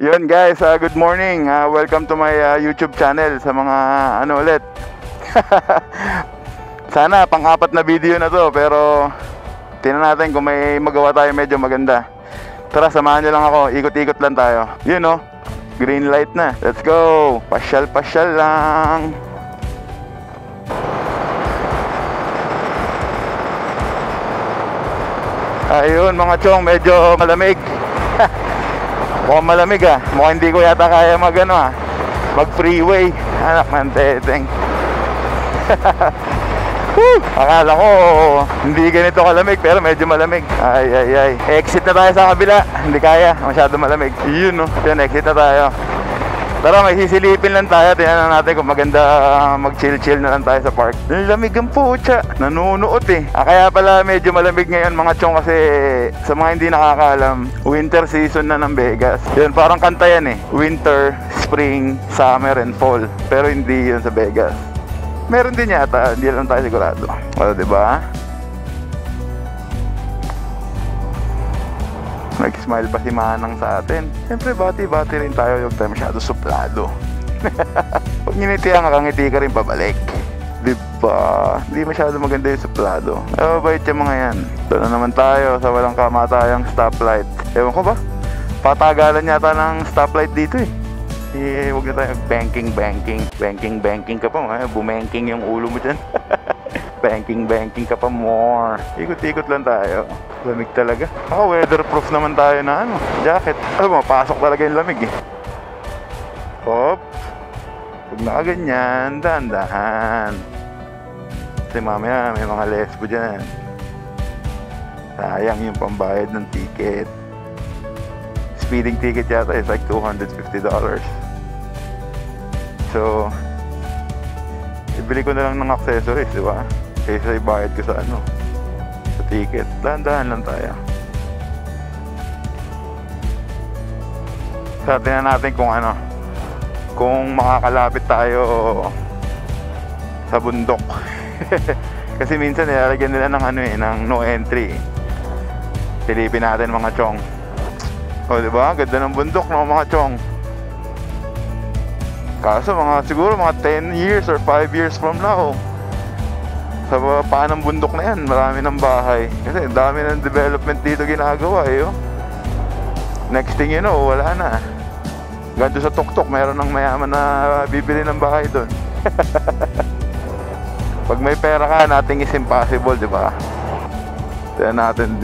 Yun guys, good morning. Welcome to my YouTube channel. Sa mga ano ulit. Sana pang-apat na video na to, pero tingnan natin kung may magawa tayo medyo maganda. Tara, samahan nyo lang ako. Ikot-ikot lang tayo. Yun oh, green light na. Let's go. Pasyal-pasyal lang. Ayun mga chong, medyo malamig. Mukhang malamig mukhang hindi ko yata kaya mag freeway. Anak ng teteng. Akala ko hindi ganito kalamig, pero medyo malamig. Ay. Exit na tayo sa kabila. Hindi kaya, masyado malamig. Yun yun, exit na tayo. Tara, may sisilipin lang tayo. Tingnan natin kung maganda mag-chill-chill na lang tayo sa park. Lamig ang pucha, nanunuot kaya pala medyo malamig ngayon mga chong, kasi sa mga hindi nakakaalam, winter season na ng Vegas. Yun, parang kanta yan winter, spring, summer, and fall. Pero hindi yun sa Vegas. Meron din yata, hindi lang tayo sigurado. O, diba? Nag-smile pa si Manang sa atin. Siyempre, bati-bati rin tayo. Huwag tayo masyado suplado. Pag nginitihan ka, ngiti ka rin pabalik. Diba? Hindi masyado maganda yung suplado. Mabait yung mga yan. Ito na naman tayo sa walang kamatayang stoplight. Ewan ko ba? Patagalan yata ng stoplight dito huwag na tayo banking ka pa. Bumanking yung ulo mo dyan. Banking ka pa more. Ikot-ikot lang tayo. Lamig talaga. Ako, weatherproof naman tayo na jacket. Mapasok talaga yung lamig Hop. Huwag nakaganyan, dahan-dahan. Kasi mamaya may mga lesbo dyan. Sayang yung pambayad ng ticket. Speeding ticket yata is like $250. So, ibili ko na lang ng accessories, di ba? Kaysa ibayad ko sa sa ticket. Dahan-dahan lang tayo. So, tingnan natin kung makakalapit tayo sa bundok. Kasi minsan nilalagyan nila ng no entry. Silipin natin mga chong. O, diba? Ganda ng bundok mga chong. Kaso siguro mga 10 years or 5 years from now, sa paan ng bundok na yan, marami ng bahay. Kasi dami ng development dito ginagawa Next thing you know, wala na. Ganto sa tuktok, meron ng mayaman na bibili ng bahay doon. Pag may pera ka, nothing is impossible, di ba? Tignan natin,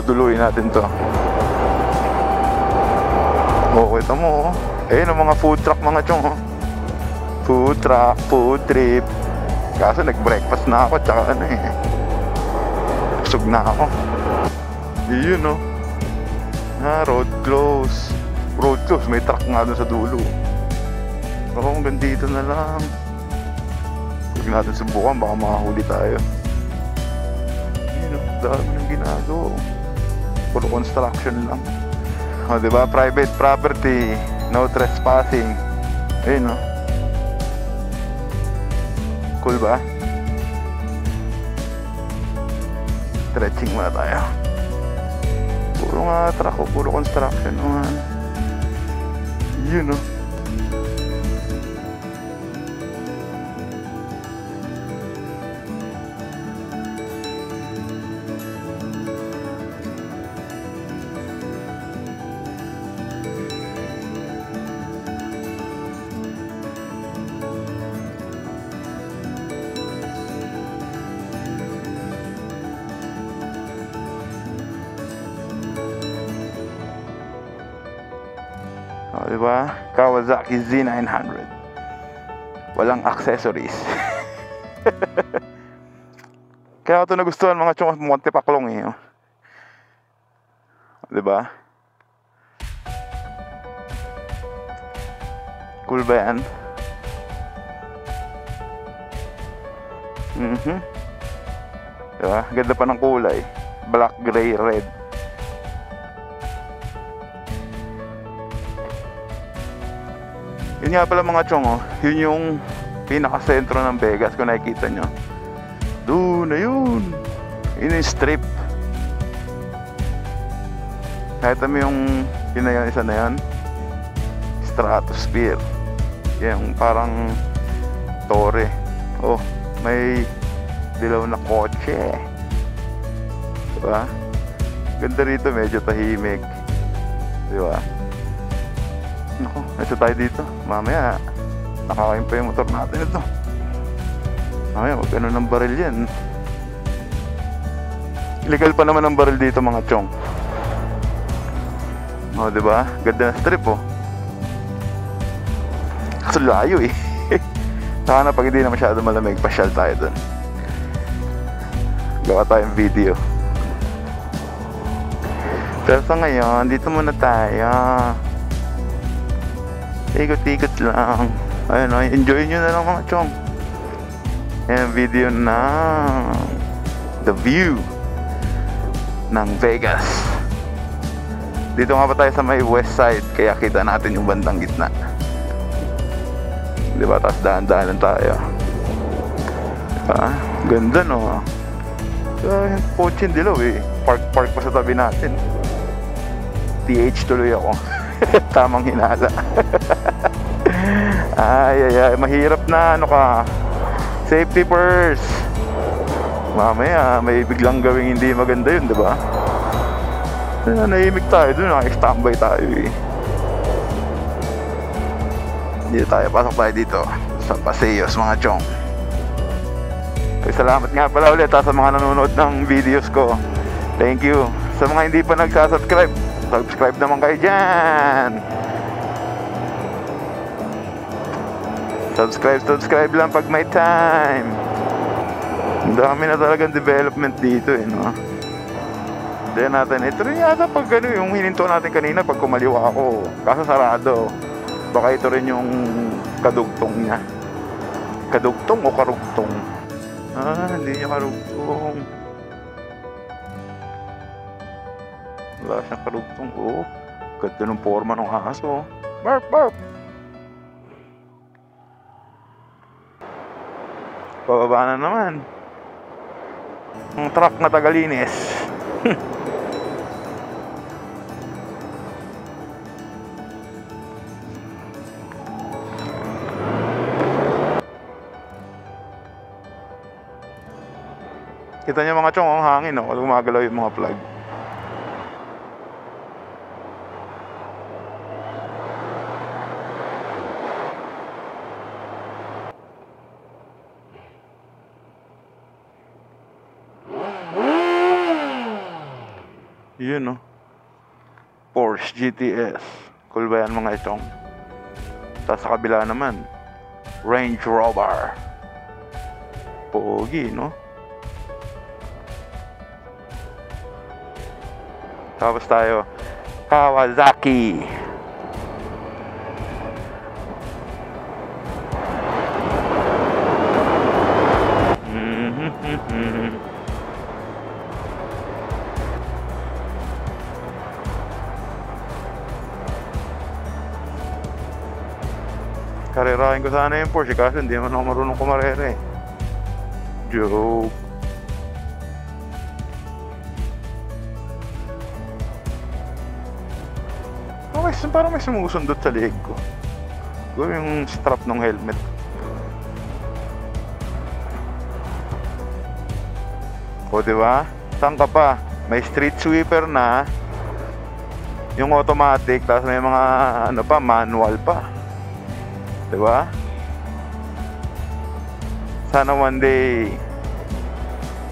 duluin natin to. Kita mo ayun ang mga food truck mga chong Food truck, food trip. Kaso nag-breakfast na ako, tsaka busog na ako. Yun road close. May truck nga dun sa dulo. Baka hanggang dito na lang. Huwag natin subukan, baka makahuli tayo. Yun dami ng ginagawa. Puro construction lang. Diba? Private property, no trespassing. Ayun cool ba? Stretching muna tayo. Puro truck puro construction Yun diba? Kawasaki Z900. Walang accessories. Kaya ito nagustuhan mga chong, Monte Paklong diba? Cool ba yan? Diba? Ganda pa ng kulay. Black, gray, red. Yun nga pala mga chong yun yung pinaka-sentro ng Vegas, kung nakikita nyo. Doon na yun. Yun yung strip. Kahit mo yung Yun na yun, isa na yun. Stratosphere. Yung parang tore. Oh, may dilaw na kotse. Diba? Ganda rito, medyo tahimik. Diba? Naku, nasa tayo dito. Mamaya, nakakain pa yung motor natin ito. Mamaya, wag ganun ng baril yan. Illegal pa naman ang baril dito mga chong. O, diba? Ganda na strip, oh. Kaso layo, eh. Saka na, pag hindi na masyado malamig, pasyal tayo dun. Gawa tayong video. Pero sa ngayon, dito muna tayo. Ikot-ikot lang. Ayun, oh, enjoy nyo na lang mga chong. Yan, video na the view ng Vegas. Dito nga pa tayo sa may west side, kaya kita natin yung bandang gitna. Diba? Tapos daan-daanan tayo. Diba? Ganda, no? Yung kotse dilaw, eh. Park pa sa tabi natin. TH tuloy ako. Tamang hinala. ay, mahirap na, ano ka. Safety first. Mamaya, may biglang gawing hindi maganda yun, diba? Nahimik tayo dun, nakistambay tayo, eh. Dito tayo, pasok tayo dito sa Paseos, mga chong. Salamat nga pala ulit sa mga nanonood ng videos ko. Thank you. Sa mga hindi pa nagsasubscribe, subscribe naman kayo dyan. Subscribe lang pag may time. Ang dami na talagang development dito, eh, no? Then natin, ito rin yata pag ano, yung hininto natin kanina pag kumaliwa ako. Kaso sarado. Baka ito rin yung kadugtong niya. Kadugtong o karugtong? Hindi niya karugtong. Wala siyang karugtong. Oh, ganda ng forma ng aso. Bark, bark! Pababa na naman. Ang truck na tagalinis. Kita niyo mga chong, ang hangin, no? Gumagalaw yung mga plug. Yun, no? Porsche GTS. Cool ba yan mga itong? Tapos sa kabila naman, Range Rover. Pogi, no? Tapos tayo, Kawasaki. Karerahin ko sana yung Porsche kasi hindi naman ako marunong kumarere. Joke. Okay, parang may sumusundot sa leeg ko. Yung strap ng helmet. O, diba? Saan ka pa? May street sweeper na. Yung automatic, tapos may mga ano pa, manual pa. Diba? Sana one day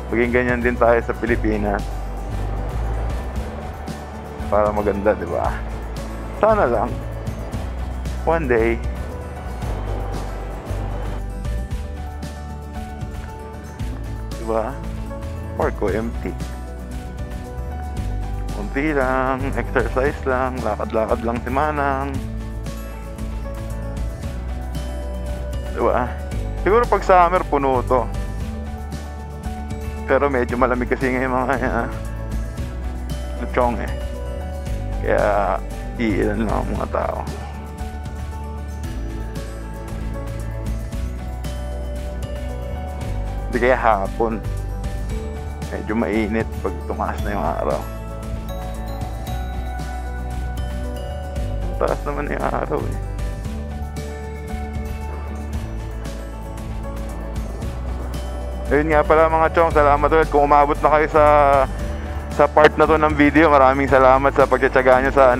maging ganyan din tayo sa Pilipinas. Para maganda, diba? Sana lang. One day. Diba? Park ko empty. Kunti lang, exercise lang, lakad-lakad lang si Manang. Diba? Siguro pag summer, puno to. Pero medyo malamig kasi ngayon mga chong, eh. Kaya iilan lang ang mga tao. Hindi kaya hapon. Medyo mainit pag tumaas na yung araw. Taas naman yung araw eh. Ayun nga pala mga chong, salamat ulit kung umabot na kayo sa part na to ng video. Maraming salamat sa pagtsatsaga nyo sa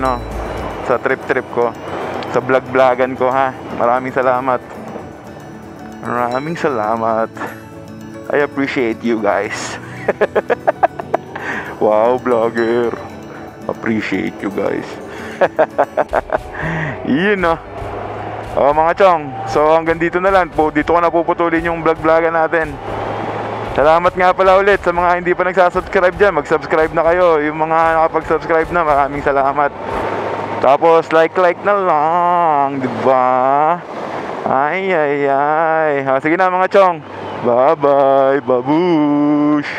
sa trip ko, sa vlog-vlogan ko ha. Maraming salamat. Maraming salamat. I appreciate you guys. Wow, vlogger. Appreciate you guys. Yun no. Oh mga chong, so hanggang dito na lang. Dito ko na puputulin yung vlog-vlogan natin. Salamat nga pala ulit sa mga hindi pa nagsasubscribe dyan. Mag-subscribe na kayo. Yung mga nakapag-subscribe na, maraming salamat. Tapos like na lang, diba? Ay. Sige na mga chong. Bye-bye. Babush.